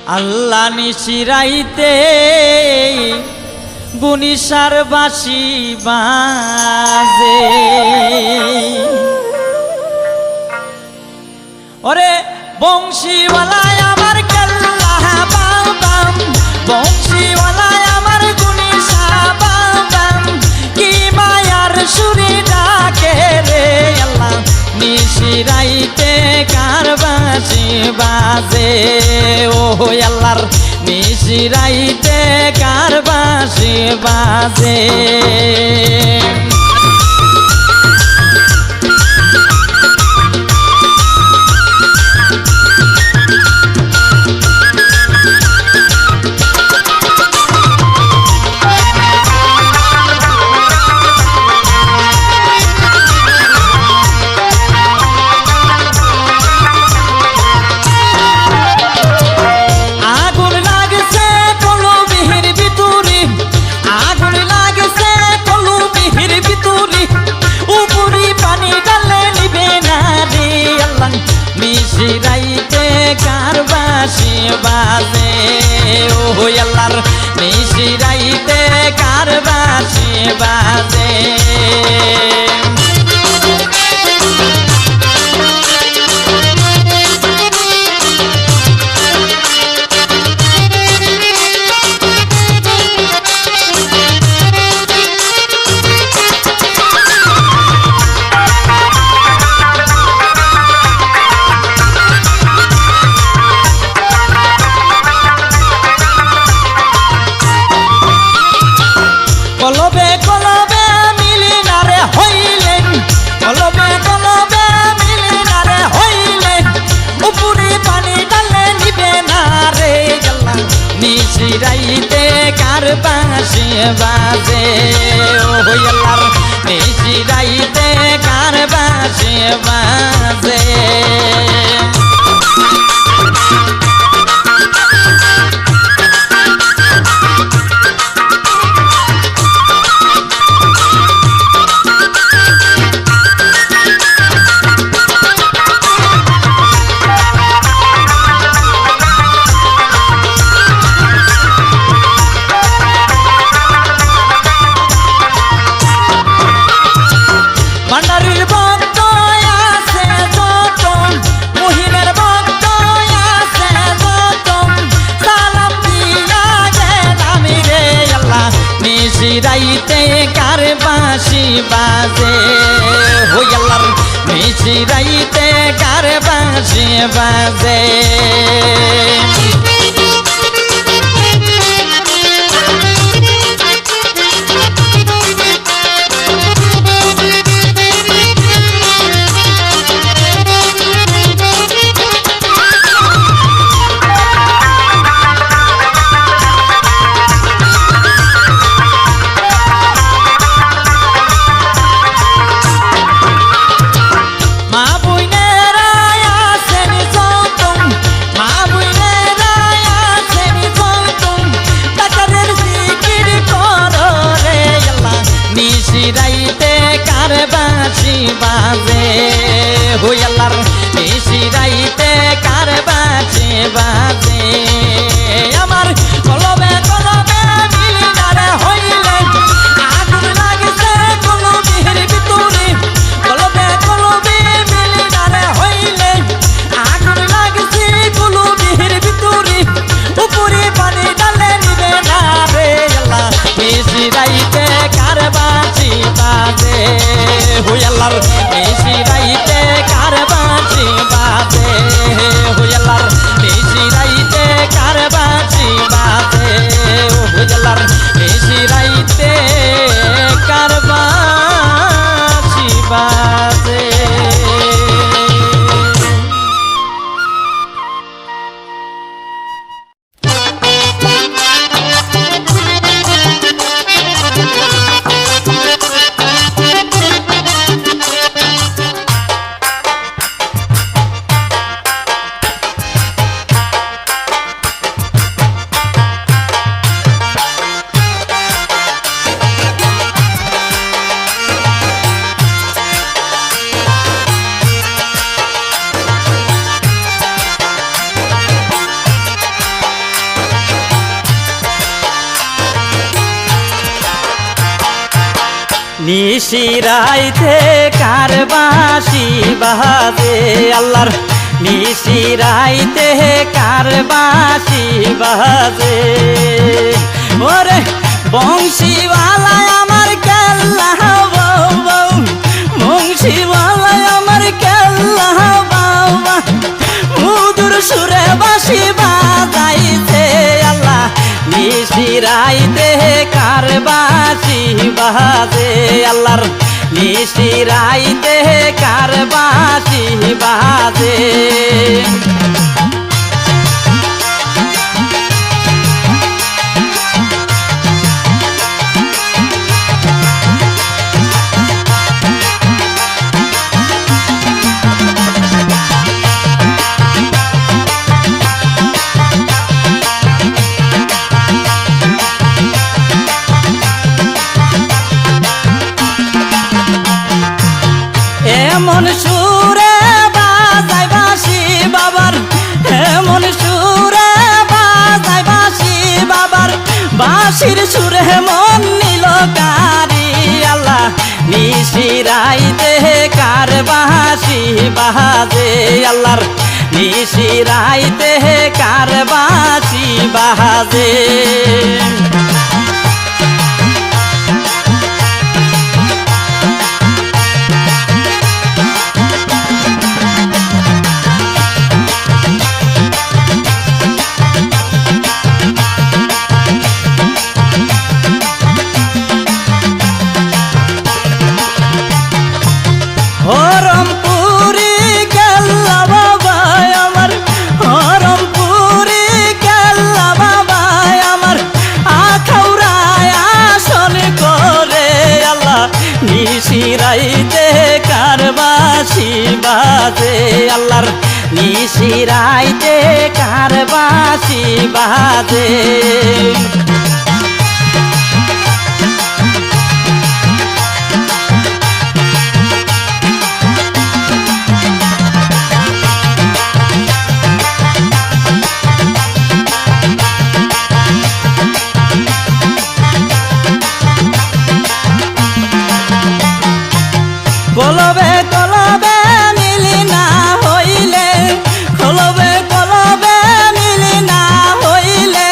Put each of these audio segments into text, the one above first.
আল্লাহ নিশিরাইতে গুনিসার বাঁশি বাজে ওরে বংশীওয়ালায় আমার কেল্লা বাম বাম বংশীওয়ালায় আমার গুনিসা বাম বাম কি মায়ার সুরে ডাকে রে আল্লাহ নিশিরাইতে কার বাঁশি বাজে ও আল্লাহর নিশিরাইতে কার বাঁশি বাজে নিশিরাইতে কার বাঁশি বাজে ও আল্লাহর নিশিরাইতে কার বাঁশি বাজে কলবে কলবে মিলিনারে হইলেন কলবে কলবে মিলিনারে হইলেন উপরে পানি ডালে নিবে না রে আল্লাহ নিশিরাইতে কার বাঁশি বাজে ও আল্লাহর নিশিরাইতে কার বাঁশি বাজে ভান্ডারির ভক্ত আছে যত মহিনের ভক্ত আছে যত সালাম দিয়া গেলাম রে আল্লাহ নিশিরাইতে কার বাঁশি বাজে ও আল্লাহর নিশিরাইতে কার বাঁশি বাজে মা নিশিরাইতে কার বাঁশি বাজে আল্লাহর নিশিরাইতে কার বাঁশি বাজে ওরে বংশীওয়ালা আমার কেল্লা বউ বউ বংশীওয়ালা আমার কেল্লা বাবা মধুর সুরে বাঁশি বাজাইছে আল্লাহ নিশিরাইতে কার বাঁশি বাজে আল্লাহর নিশিরাইতে কার বাঁশি বাজে এমন সুরে বাজাই বাঁশি বাবার এমন সুরে বাজাই বাঁশি বাবার বাঁশির সুরে মন নিল কারি আল্লাহ নিশিরাইতে কার বাঁশি বাজে আল্লাহর নিশিরাইতে কার বাঁশি বাজে হরমপুরি কেল্লা বাবা আমার হরমপুরি কেল্লা বাবা আমার আখাউড়ায় আসন করে আল্লাহ নিশিরাইতে কার বাঁশি বাজে আল্লাহর নিশিরাইতে কার বাঁশি বাজে কলবে কলবে মিলি না হইলে কলবে কলবে মিলি না হইলে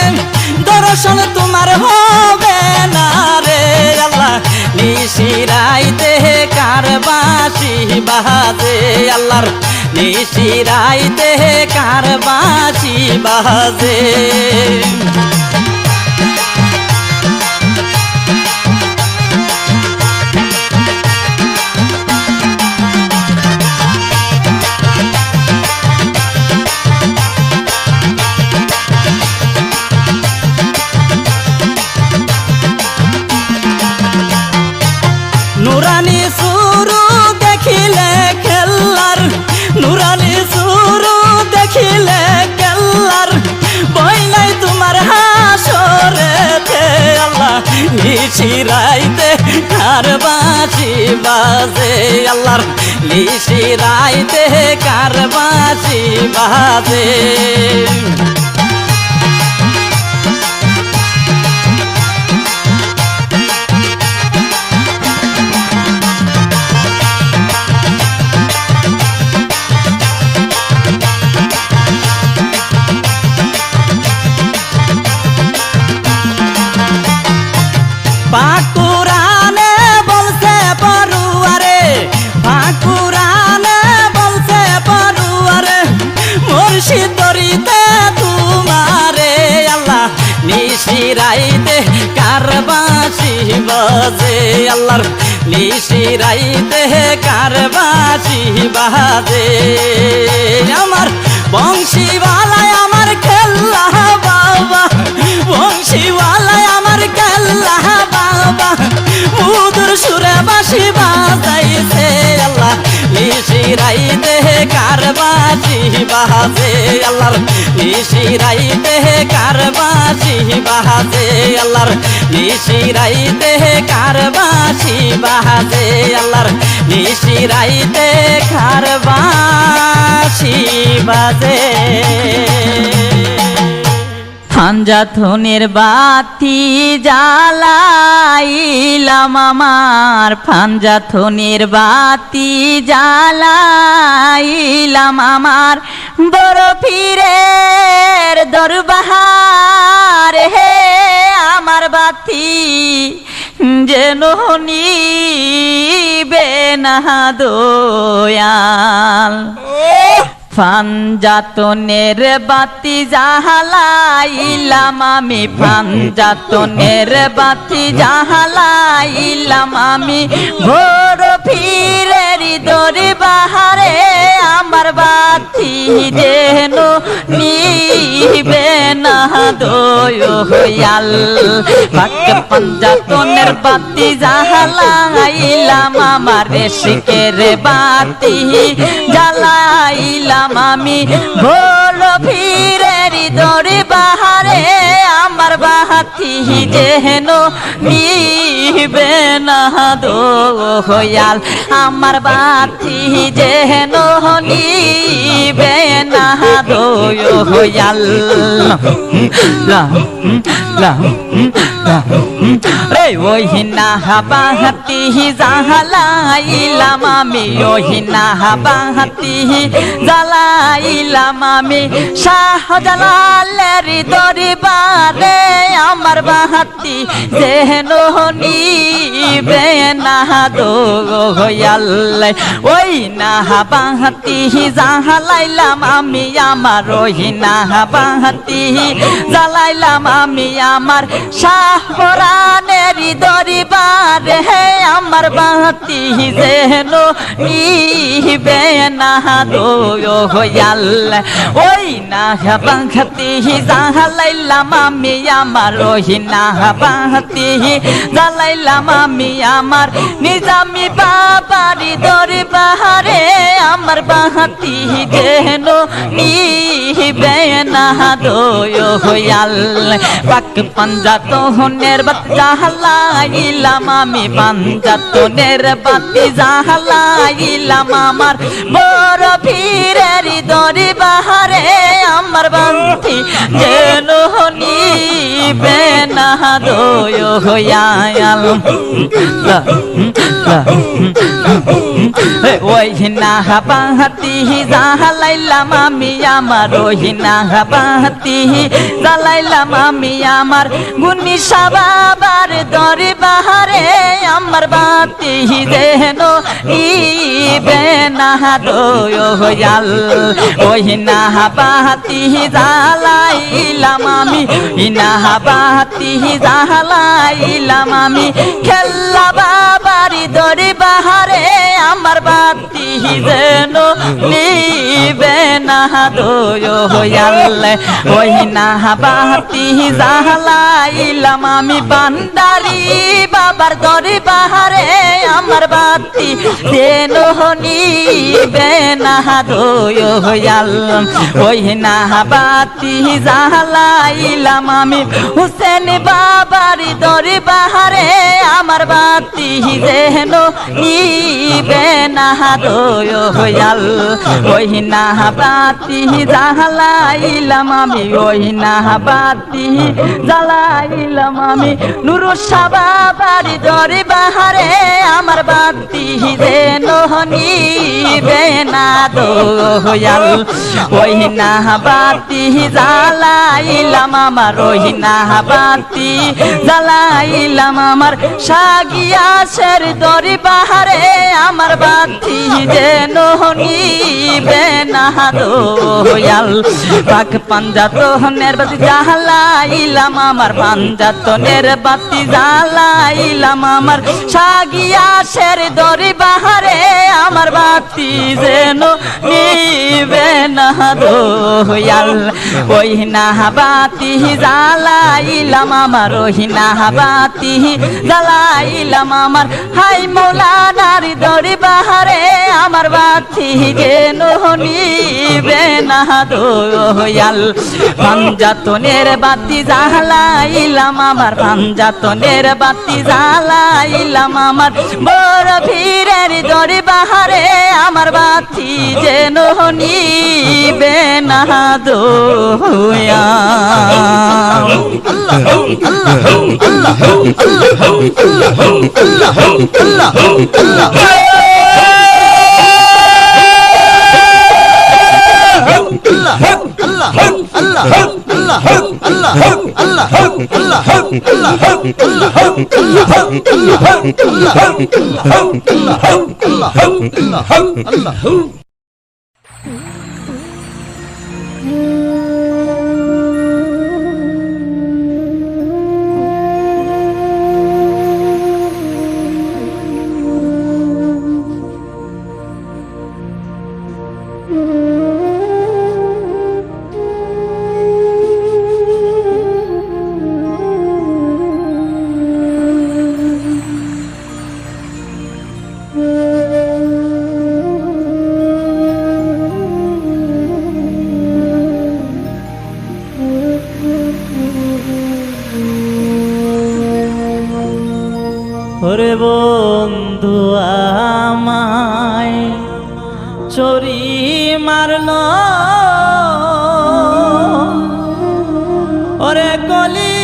দর্শন তোমার হবে না রে আল্লাহ নিশিরাইতে কার বাঁশি বাজে আল্লাহর নিশিরাইতে কার বাঁশি বাজে নুরানি সুরু দেখিলে কেল্লার নুরানি সুরু দেখিলে কেল্লার বইলাই তোমার হাসরেতে আল্লাহ নিশিরাইতে কার বাঁশি বাজে আল্লাহর নিশিরাইতে কার বাঁশি বাজে পাকুরানে বলছে পড়ুয়ারে পাকুরানে বলছে পড়ুয়ারে মুর্শিদ দরিতে তোমারে আল্লাহ নিশিরাইতে কার বাঁশি বাজে আল্লাহর নিশিরাইতে কার বাঁশি বাজে আমার বংশীওয়ালায় আমার খেল্লা বাবা বংশীওয়ালায় আমার খেল্লা বাবা মধুর সুরে বাঁশি বাজাইছে আল্লাহ নিশিরাইতে কার বাঁশি বাজে আল্লাহর নিশিরাইতে কার বাঁশি বাজে আল্লাহর নিশিরাইতে কার বাঁশি বাজে আল্লাহর নিশিরাইতে কার বাঁশি বাজে ফাঞ্জাথনের বাতি জ্বালাইলাম আমার, ফাঞ্জাথনের বাতি জ্বালাইলাম আমার, বড় পীরের দরবার হে আমার বাতি যেন নিবে না দয়াল। ফাঞ্জাতনের বাতি জ্বালাইলাম আমি, ফাঞ্জাতনের বাতি জ্বালাইলাম আমি, ভোর পীরের দরবারে আমার বাতি যেন নিবে না দয়াল। পাক ফাঞ্জাতনের বাতি জ্বালাইলাম আমার, রেশকের বাতি জ্বালাইলাম আমি, ভোর পীরের দরবারে আমার বাতি যেন নিবে না দয়াল, আমার বাতি যেন নিবে না দয়াল। রে ওই না বাতি জ্বালাইলাম আমি, ওই না বাতি জ্বালাইলাম আমি, শাহজালালের দরবারে আমার বাতি যেন নিবে না দয়াল। ওই না বাতি জ্বালাইলাম আমি আমার, ওই না বাতি জ্বালাইলাম আমি আমার, শাহরানের দরবারে আমার বাতি যেন নিবে না দয়াল। ওই না বাতি জ্বালাইলাম আমি আমার, ওই না বাতি জ্বালাইলাম আমি আমার, নিজামি বাবার দরবারে আমার বাতি যেন নিবে না দয়াল। পাক ফাঞ্জাতনের বাতি জ্বালাইলাম আমি, ফাঞ্জাতনের বাতি জ্বালাইলাম আমার, বড় পীরের দরবারে আমার বাতি যেন নিবে না দয়াল। ওই না বাতি জ্বালাইলাম আমি আমার, ওই না বাতি জ্বালাইলাম আমি আমার, গুণী বাবার দরবারে আমার বাতি যেন নিবে না দয়াল। ওই না বাতি জ্বালাইলাম আমি, না বাতি জ্বালাইলাম আমি, খেল্লা বাবার দরবারে আমার বাতি যেন নিবে না দয়াল। ওই না বাতি জ্বালাইলাম আমি, বান্দারি বাবার দরবারে আমার বাতি যেন নিবে না দয়াল। ওই না বাতি জ্বালাইলাম আমি, হুসেন বাবার দরবারে আমার বাতি যেন নিবে না দয়াল। ওই না বাতি জ্বালাইলাম আমি, ওই না বাতি জ্বালাইলাম আমি, নুরু বাবার দরবারে আমার বাতি যেন নিবে না দয়াল। ওই না বাতি জ্বালাইলাম আমার, ওই না বাতি জ্বালাইলাম আমার, সাগিয়াসের দরবারে আমার বাতি যেন নিবে না দয়াল। পাক ফাঞ্জাতনের বাতি জ্বালাইলাম আমার, ফাঞ্জাতনের বাতি জ্বালাইলাম আমার, সাগিয়াসের দরবারে আমার বাতি যেন নিবে না দয়াল। ওই না বাতি জ্বালাইলাম আমার, ওই না বাতি জ্বালাইলাম আমার, হাই মৌলানার দরবারে আমার বাতি যেন নিবে না দয়াল। ফাঞ্জাতনের বাতি জ্বালাইলাম আমার, ফাঞ্জাতনের বাতি জ্বালাইলাম আমার, বড় পীরের দরবারে আমার বাতি যেন নিবে না দয়াল। ওরে বন্ধু আমায় চুরি মারলো ওরে কলি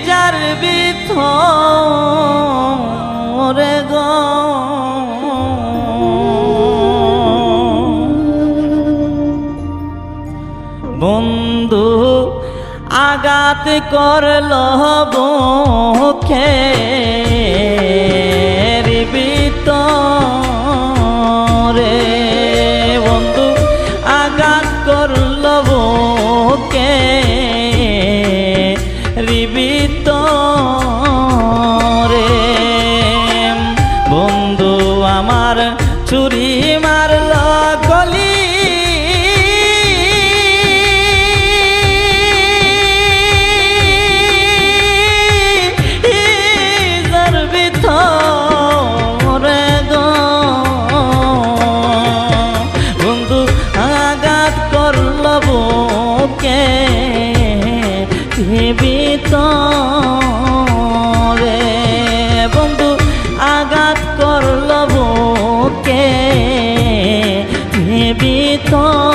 যার বিথ ওরে গো বন্ধু আঘাত করল বুকে ভিতরে বন্ধু আঘাত করল বুকে ভিতরে বন্ধু আমার চুরি মারল গলি ভিতরে বন্ধু আঘাত করল বুকে ভিতরে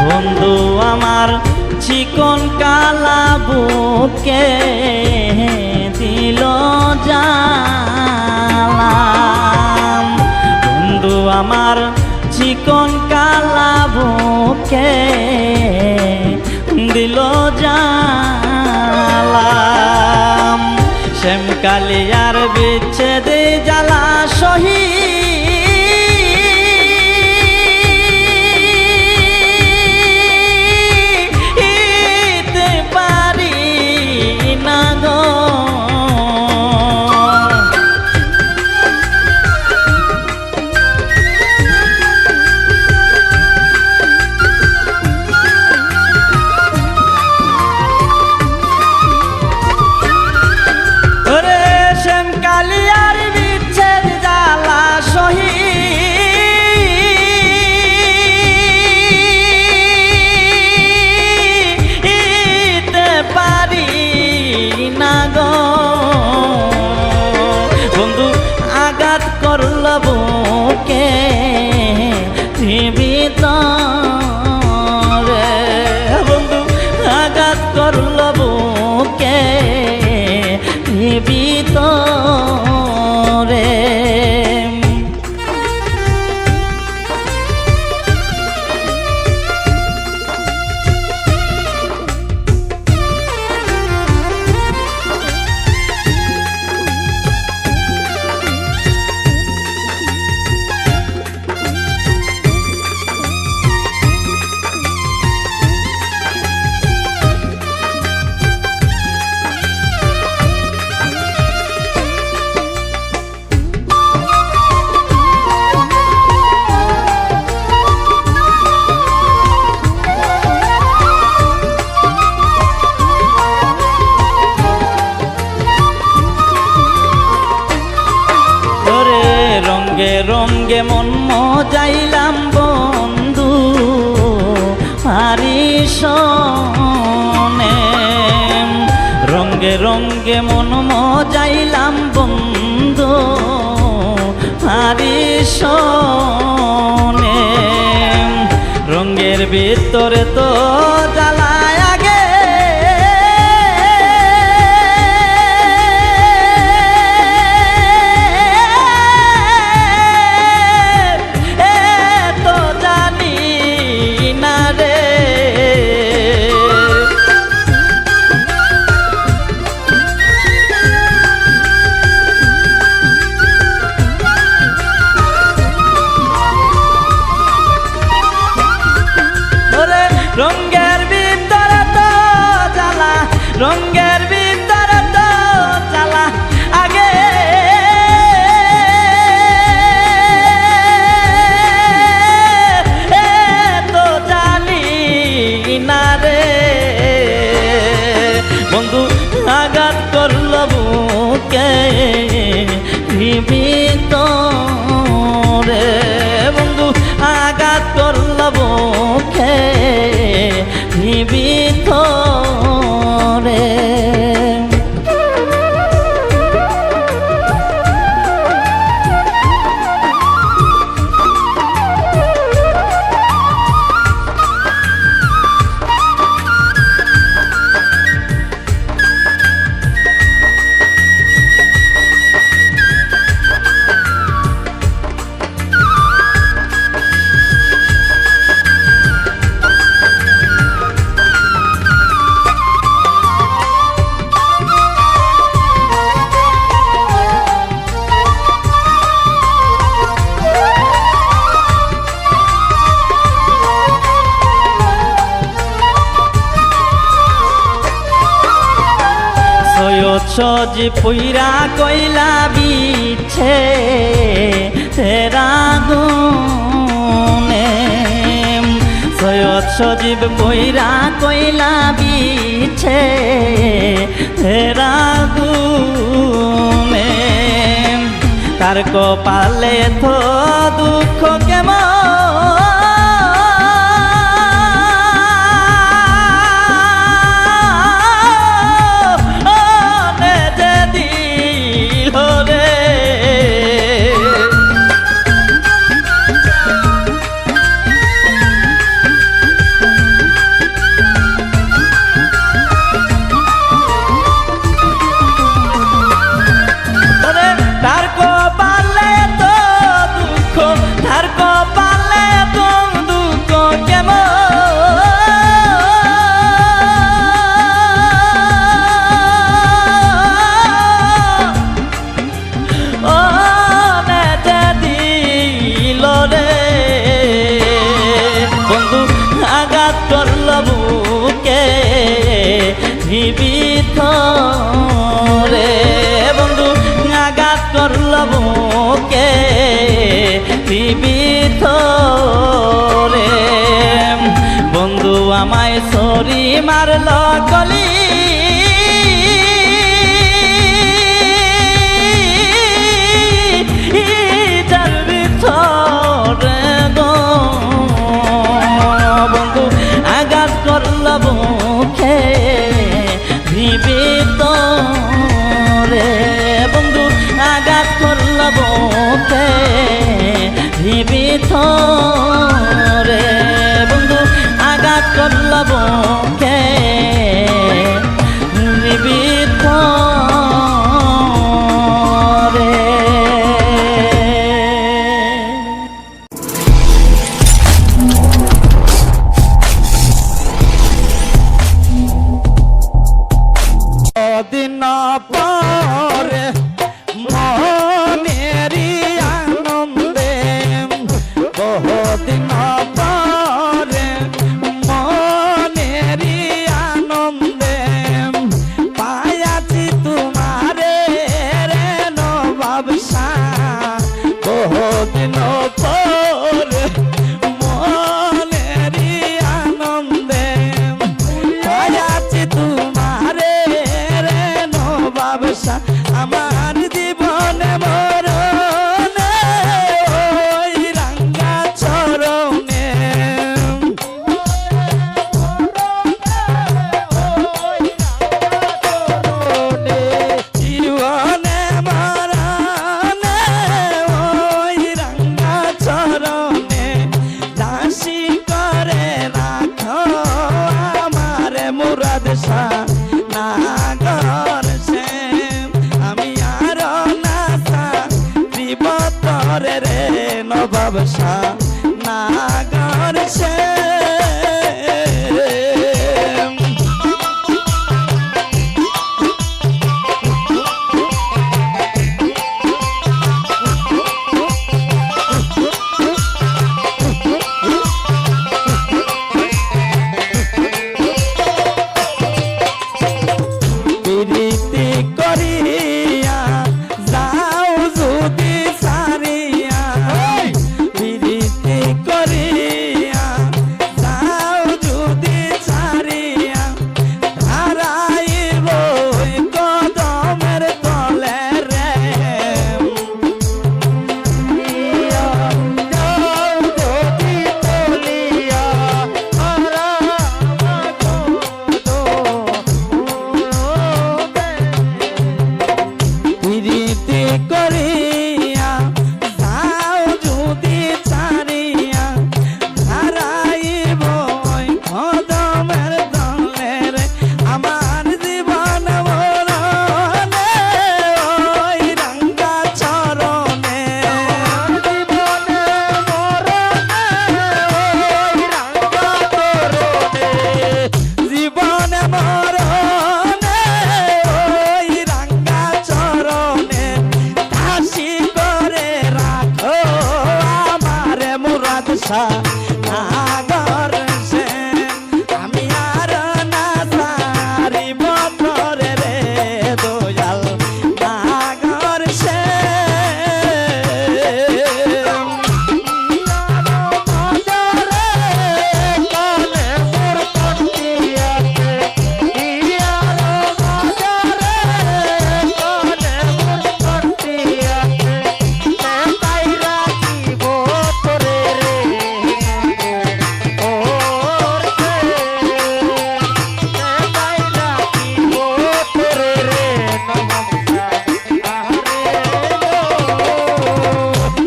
বন্ধু আমার চিকন কালা বুকে দিল জালা বন্ধু আমার চিকন কালা বুকে দিল জালা শ্যামকালিয়ার বিচ্ছেদে জ্বালা সহি বুকে ভিতরে বন্ধু আঘাত করল বুকে ভিতরে রঙ্গে মন মজাইলাম বন্ধু হারি শোনে, রঙ্গে রঙ্গে মন মজাইলাম বন্ধু হারি শোনে। রঙ্গের ভিতরে তো জ্বালায় আগে তো জানি না রে। রঙ্গের ভিতরে তো জ্বালা, রঙ্গের ভিতরে তো জ্বালা আগে তো জানি না রে। বন্ধু আঘাত করল বুকে জীবিত রে, বন্ধু আঘাত করল বুকে জীবিত রে। সজি পুইরা কইলা বিছে তেরা গুনে, সৈয়দ সজীব পুইরা কইলা বিছে তেরা গুনে। তার কপালে তো দুঃখ কেমন জীবিত রে। বন্ধু আঘাত করল বুকে জীবিত রে। বন্ধু আমায় সরি মারল কলি যার ভিতরে গো, বন্ধু আঘাত করল বুকে জীবিত রে। বন্ধু আঘাত করল বুকে জীবিত রে। বন্ধু আঘাত করল বুকে জীবিত রে। দিন পরে মনেরি আনন্দে, বহুদিন পরে মনেরি বাদশা নাগর সে প্রীতি করিয়া যাও যদি সারিয়া প্রীতি করিয়া যাও যদি সারিয়া হারাইব কদমের তলে রে যদি তলিয়া প্রীতি করিয়া যাও যদি ছাড়িয়া হারাইব কদমের তলে রে আমার জীবন মরণে ওই রাঙ্গা চরণে জীবনে মরণে ওই রাঙ্গা চরণে কাশি করে রাখো আমারে মুরাদ শাহ নাগর সে আমি আর না সারিব তোরে রে দয়াল নাগর সে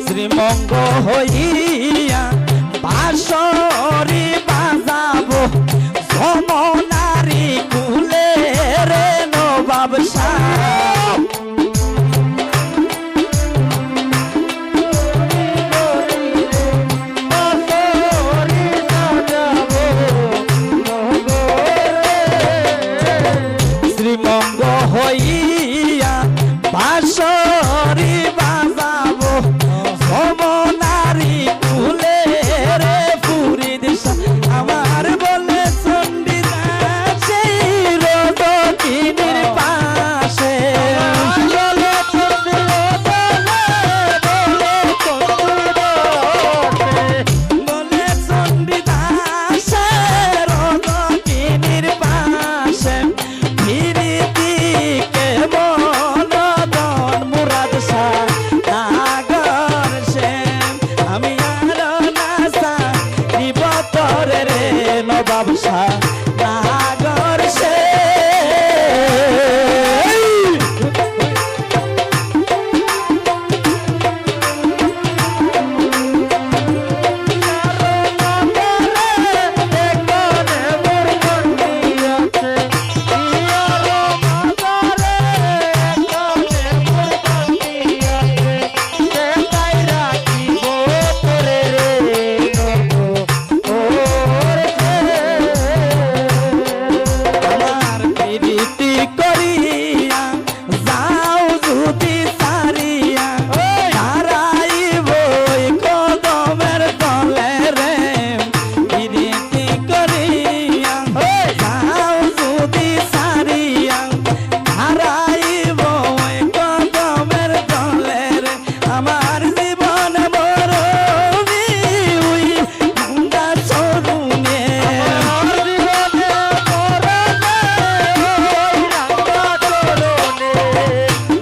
শ্রীমঙ্গ হইয়া বাঁশরি বাজাবো যমুনারি কুলে রে নবাব শাহ শ্রীমঙ্গ হইয়া বাঁশরি বাজাবো যমুনারি কুলে রে ফুরিদ শাহ আমার বলে চণ্ডীদাস সেই রোদকিনীর পাশে বলে চণ্ডীদাস রোদকিনীর পাশে প্রীতিকে মনদন মুরাদ শাহ নাগর সে আমি আর না সারিব তোরে রে নবাব শাহ নাগর সে আমার প্রীতি করিয়া যাও যদি সারিয়া হারাইব কদমের তলে রে প্রীতি করিয়া যাও যদি সারিয়া হারাইব কদমের তলে রে আমার জীবন মরণি ওই রাঙ্গা চরণে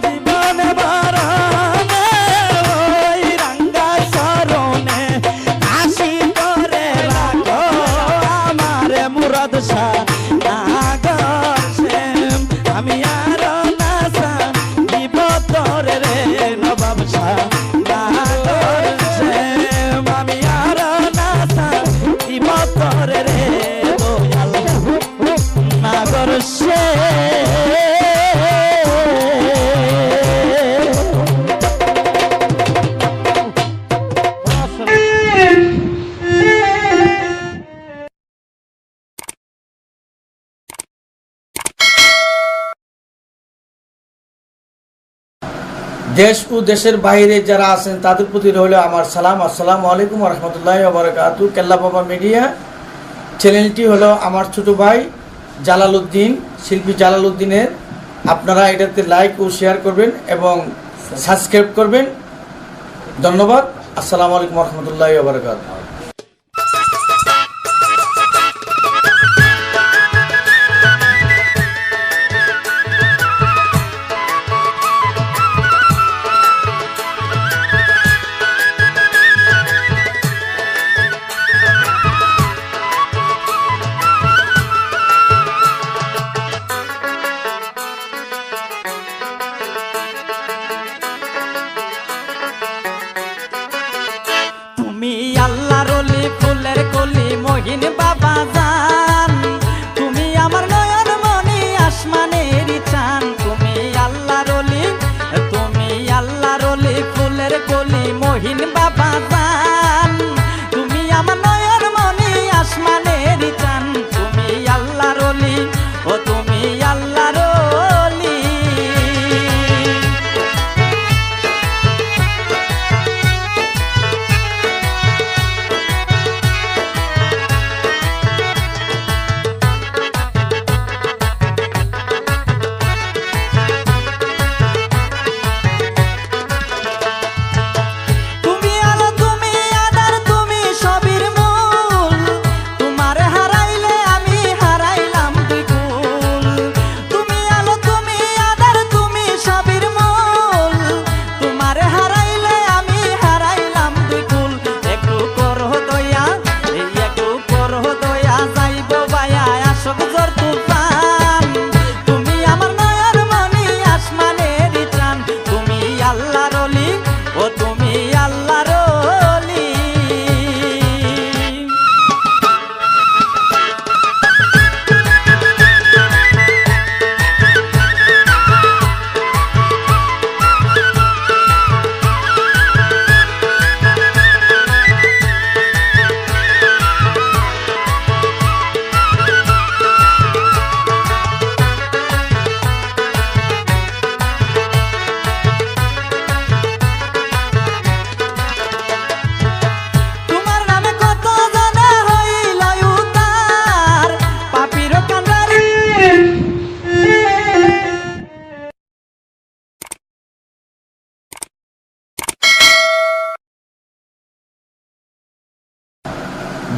জীবন মরণে ওই রাঙ্গা চরণে কাশি করে রাখো আমারে মুরাদ শাহ নাগর সে আমি আর না সারিব তোরে রে নবাব শাহ নাগর সে আমি আর না সারিব তোরে রে দয়াল নাগর সে দেশ ও দেশের বাইরে যারা আছেন তাদের প্রতি রইল আমার সালাম। আসসালামু আলাইকুম ওয়া রাহমাতুল্লাহি ওয়া বারাকাতুহু। কেল্লা বাবা মিডিয়া চ্যানেলটি হলো আমার ছোট ভাই জালালউদ্দিন, শিল্পী জালালউদ্দিনের। আপনারা এটাতে লাইক ও শেয়ার করবেন এবং সাবস্ক্রাইব করবেন। ধন্যবাদ। আসসালামু আলাইকুম ওয়া রাহমাতুল্লাহি ওয়া বারাকাতুহু। তুমি আল্লাহর ওলি, ফুলের কলি, মহিন বাবা জান, তুমি আমার নয়ন মনি, আসমানের চান। তুমি আল্লাহর ওলি, তুমি আল্লাহর ওলি, ফুলের কলি, মহিন বাবা জান, তুমি আমার নয়ন মনি, আসমানের চান। তুমি আল্লাহর ওলি, ও তুমি আল্লাহর ওলি।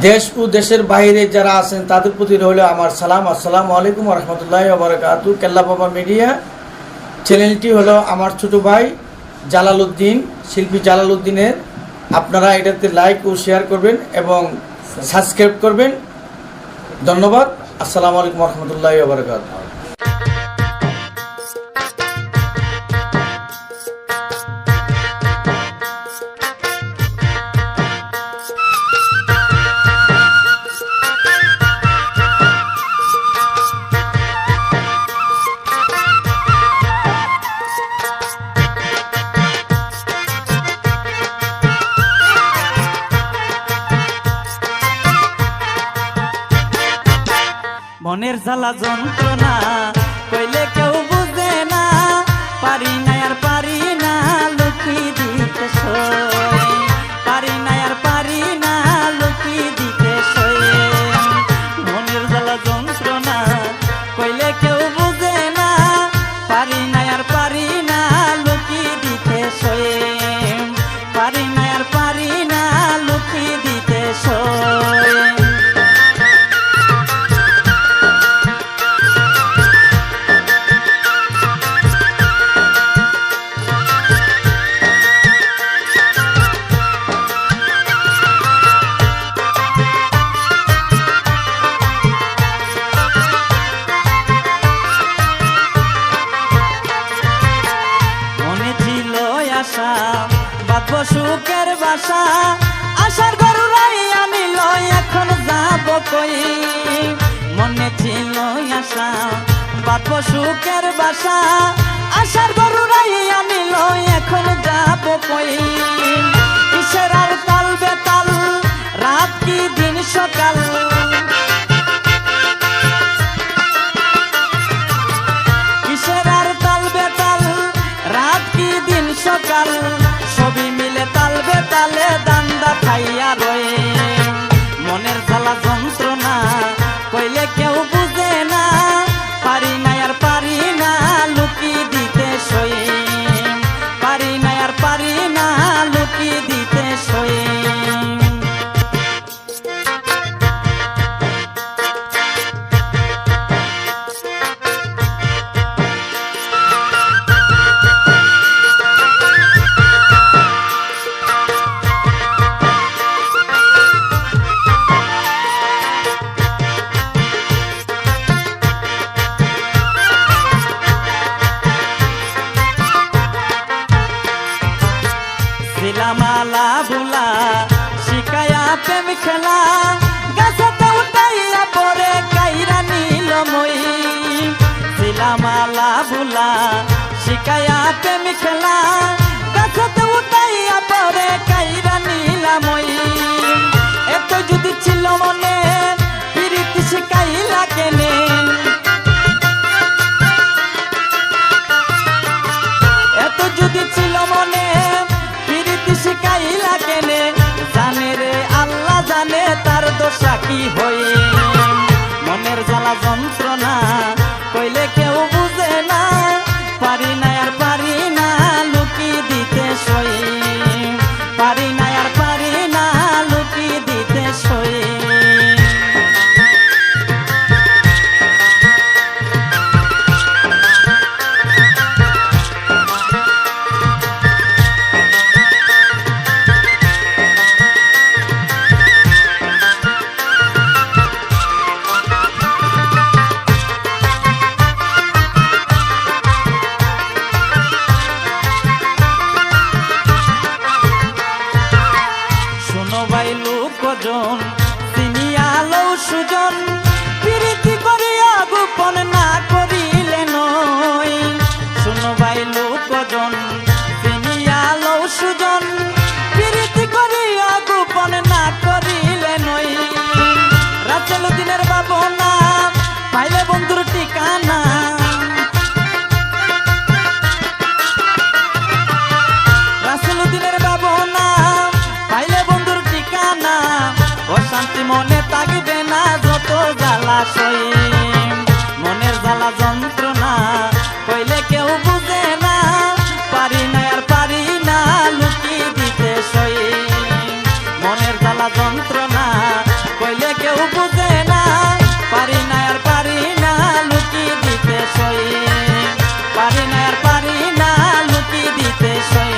দেশ ও দেশের বাইরে যারা আছেন তাদের প্রতি রইল আমার সালাম। আসসালামু আলাইকুম ওয়া রাহমাতুল্লাহি ওয়া বারাকাতুহু। কেল্লা বাবা মিডিয়া চ্যানেলটি হলো আমার ছোট ভাই জালালউদ্দিন, শিল্পী জালালউদ্দিনের। আপনারা এটাতে লাইক ও শেয়ার করবেন এবং সাবস্ক্রাইব করবেন। ধন্যবাদ। আসসালামু আলাইকুম ওয়া রাহমাতুল্লাহি ওয়া বারাকাতুহু। মনের জ্বালা যন্ত্রণা কইলে কেউ বুঝে না, পারি না আর পারি না লুকিয়ে দিতে সই, পারি না আর পারি না লুকিয়ে দিতে সই। মনের জ্বালা যন্ত্রণা কইলে কেউ বুঝে না, পারি না আর পারি না লুকিয়ে দিতে সই, পারি না আর পারি না লুকিয়ে দিতে সই। বাঁধব সুখের বাসা, আশার গরুরাই আনিল এখন যাব কই। মনে ছিল আশা বাঁধব সুখের বাসা, আশার গরুরাই আনিল এখন যাব কই। কিসের আর তাল বেতাল, রাত কি দিন সকাল, কিসের আর তাল বেতাল, রাত কি দিন সকাল। মালা বুলা শিকায়া প্রেম খেলা গাছতে উঠাইয়া পরে কাইরা নিলাম ওই এত যদি ছিল মনে প্রীতি শিখাইলা কেনে এত যদি ছিল মনে প্রীতি শিখাইলা কেনে জানে রে আল্লাহ জানে তার দশা কি হই মনের জ্বালা যন্ত্রণা কইলে কেউ বুঝে না পারি না আর পারি না লুকি দিতে সই পারি না আর পারি না লুকি দিতে সই কজন চিনিয়ালো সুজন প্রীতি করিয়া গোপন না করিলে নয় শুনো বাইলো কজন চিনিয়ালো সুজন প্রীতি করিয়া গোপন না করিলে নয় রাতেল দিনের ভাবনা পাইলে বন্ধুর ঠিকানা রাতেল দিনের ভাবনা পাইলে বন্ধুর ঠিকানা অশান্তি মনে থাকবে না যত জ্বালাশয় মনের জ্বালা যন্ত্রণা কইলে কেউ বুঝে না পারি না আর পারি না লুকি দিতে সই মনের জ্বালা যন্ত্রণা কইলে কেউ বুঝে না পারি না আর পারি না লুকি দিতে সই পারি না আর পারি না লুকি দিতে সই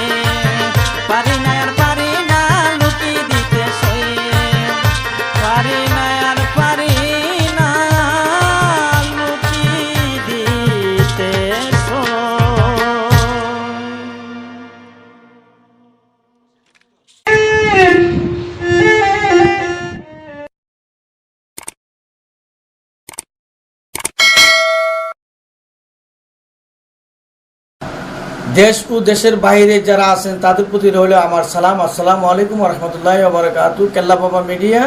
পারি না আর পারি না লুকি দিতে সই পারি না আর পারি না লুকি দিতে সই দেশ ও দেশের বাইরে যারা আছেন তাদের প্রতি রইল আমার সালাম। আসসালামু আলাইকুম রহমতুল্লাহ বারাকাতু। কেল্লা বাবা মিডিয়া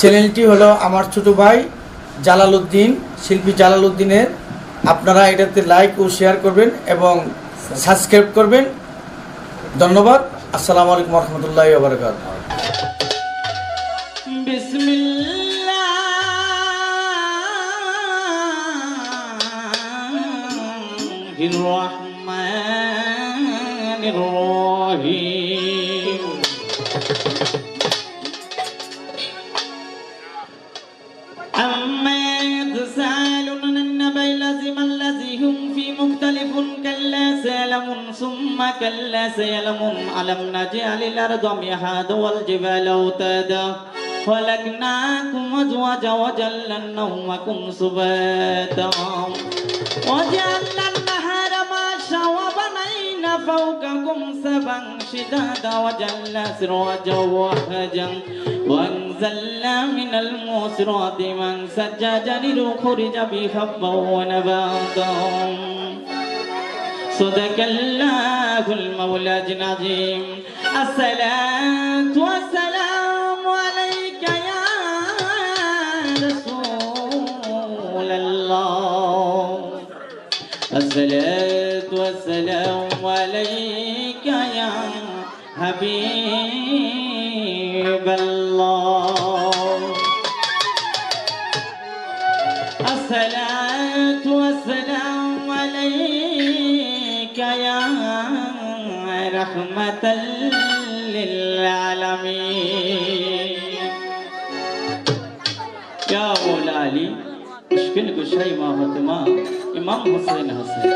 চ্যানেলটি হলো আমার ছোট ভাই জালালউদ্দিন, শিল্পী জালালউদ্দিনের। আপনারা এটাতে লাইক ও শেয়ার করবেন এবং সাবস্ক্রাইব করবেন। ধন্যবাদ। আসসালামু আলাইকুম রহমতুল্লাহ বারাকাতু। الرحيم أما يتساءلون عن النبأ العظيم الذي هم فيه مختلف كلا سيعلمون ثم كلا سيعلمون ألم نجعل الأرض مهادا والجبال أوتادا خلقناكم أزواجا وجعلنا نومكم سباتا وجعلنا النهار معاشا وبنينا فوقكم سبعا شدادا وجعلنا سراجا وهاجا وأنزلنا من المعصرات ماء ثجاجا لنخرج به حبا ونباتا صدق الله المولى العظيم. الصلاة والسلام عليك يا رسول الله. الصلاة والسلام عليك يا حبيب الله. الصلاة والسلام عليك يا رحمة للعالمين. يا مولا علي مشکل گشائی ما فاطمہ امام حسین حسین.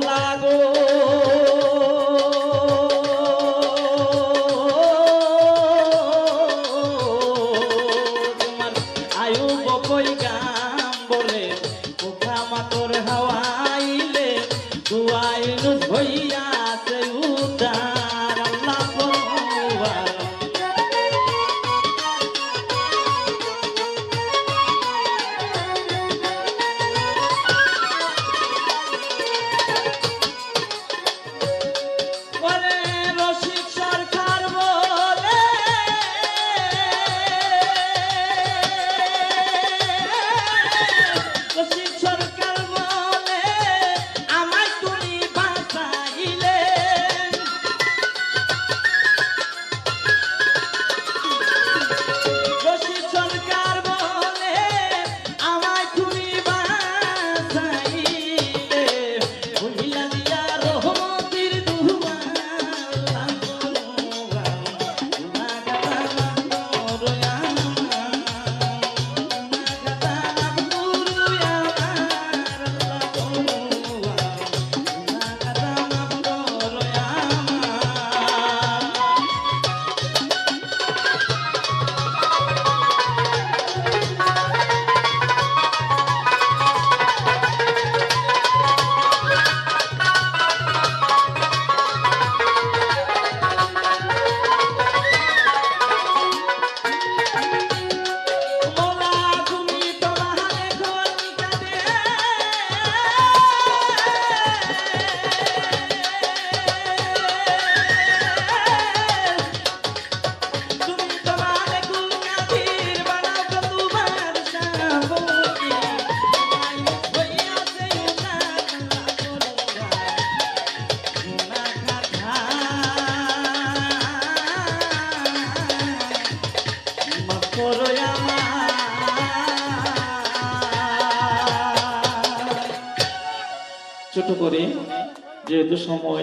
মৌলা গো তোমার আয়ু বকই গাম বলে পোখা মাতর হাওয়াইলে দুয়াইনু হইয়াছে উদার আল্লাহ বলুয়ার ছোট করে যেহেতু সময়